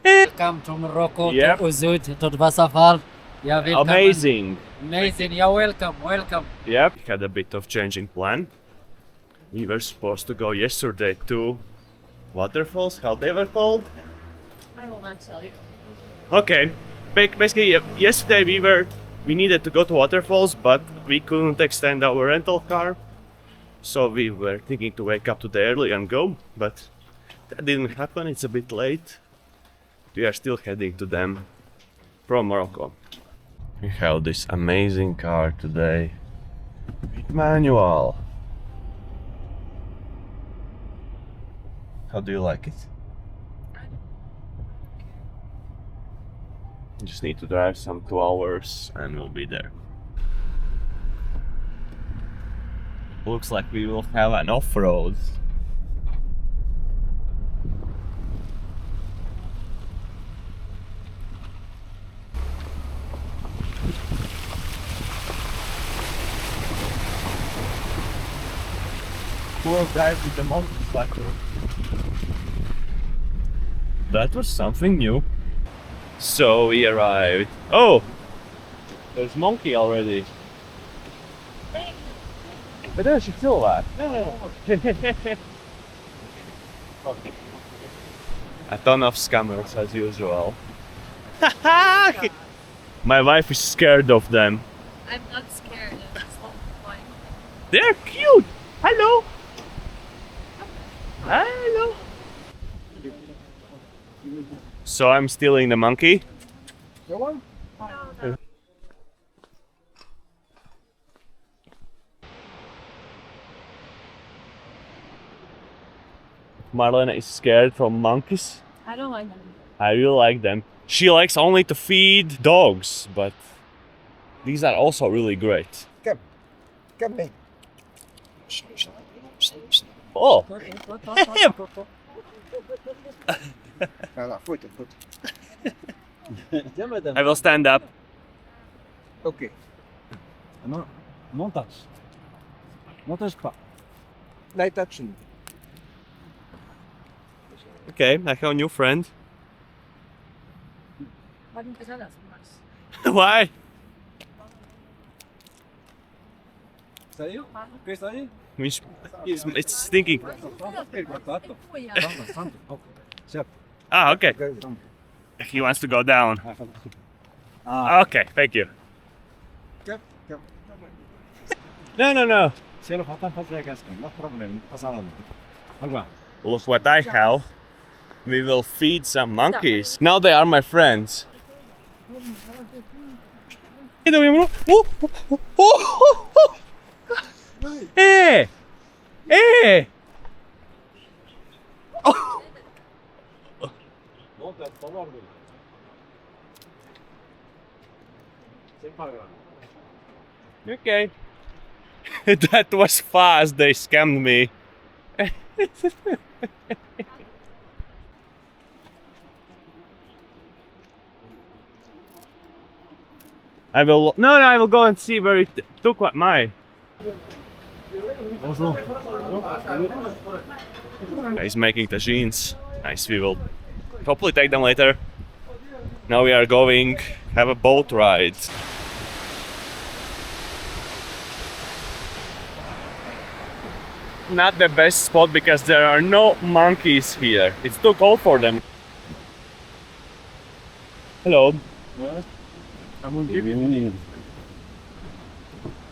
Welcome to Morocco, Yep. to Ouzoud, to the waterfall. Yeah, welcome. Amazing. Amazing. You're welcome. Welcome. Yep. We had a bit of changing plan. We were supposed to go yesterday to waterfalls, how they were called. I will not tell you. Okay. Basically, yesterday we needed to go to waterfalls, but we couldn't extend our rental car. So we were thinking to wake up today early and go, but that didn't happen. It's a bit late. We are still heading to them from Morocco. We have this amazing car today with manual. How do you like it? Just need to drive some 2 hours and we'll be there. Looks like we will have an off-road. Poor guy with the motorcycle. That was something new. So we arrived. Oh! There's monkey already. But there's still alive. A ton of scammers as usual. My wife is scared of them. I'm not scared. I'm just fine. They're cute! Hello! Hello! So I'm stealing the monkey. Marlena is scared from monkeys. I don't like them. I really like them. She likes only to feed dogs, but these are also really great. Come here. Oh! Foot. I will stand up. Ok. Non, non touch. Non touche pas. Night action. Okay, I have a new friend. Why didn't you tell us? Why? Saiu? Ok, saiu? It's stinking. Contato? Santo. Ok. Certo. Ah, okay. Ok. He wants to go down. Ah, Okay, thank you. Come. No. se ele faltar fazer a casca, não há problema, não passa nada. Vamos lá. Look what I have. We will feed some monkeys. Now they are my friends. Hey! Hey! Volta, por favor. Sem pagar. Okay. That was fast, they scammed me. I will go and see where it took my. Bonjour. He's making tagines. Nice, we will hopefully take them later. Now we are going have a boat ride. Not the best spot because there are no monkeys here. It's too cold for them. Hello.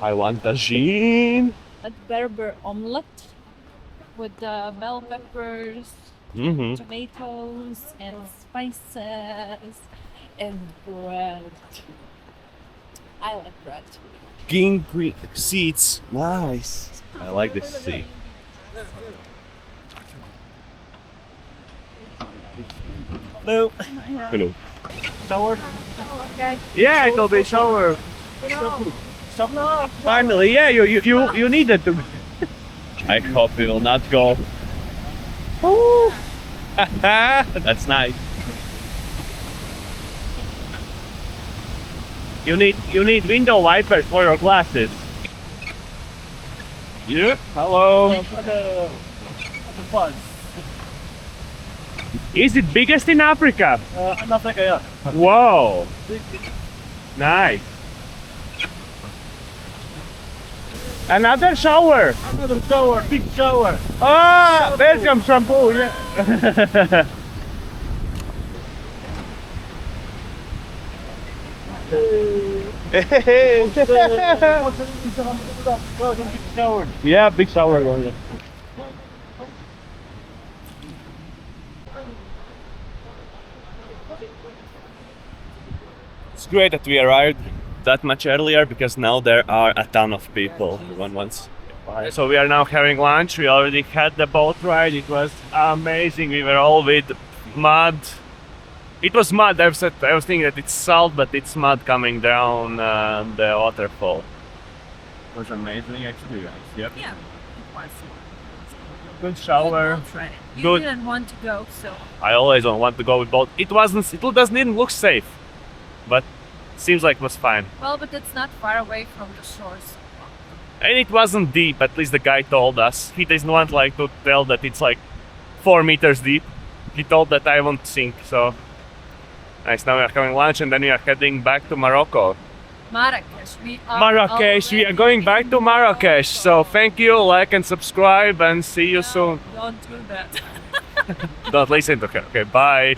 I want tagine. A Berber omelette with bell peppers, Mm-hmm. tomatoes, and spices, and bread. I like bread. King seats. Nice. I like this seat. Hello. Hello. Shower? Okay. Yeah, it will be shower. Finally, yeah, you needed to. I hope we will not go. Ooh. That's nice. You need window wipers for your glasses. Yeah. Hello. The fuzz. Is it biggest in Africa? In Africa, yeah. Whoa! Nice. Another shower. Another shower, big shower. Ah, welcome shampoo. Yeah. Shower. Yeah, big shower. It's great that we arrived that much earlier because now there are a ton of people. Everyone wants. So we are now having lunch. We already had the boat ride. It was amazing. We were all with mud. It was mud. I was thinking that it's salt, but it's mud coming down the waterfall. It was amazing experience. Yep. Yeah, it was. Good shower. You Good. didn't want to go, so I always don't want to go with boat. It doesn't even look safe, but seems like it was fine. well, but it's not far away from the shores. And it wasn't deep, at least the guy told us. He doesn't want like to tell that it's like 4 meters deep. He told that I won't sink, so nice. Now we are having lunch and then we are heading back to Morocco. Marrakech. Marrakech, we are going back to Marrakech. So thank you, like and subscribe and see you soon. Don't do that. Don't listen to her. Okay, bye.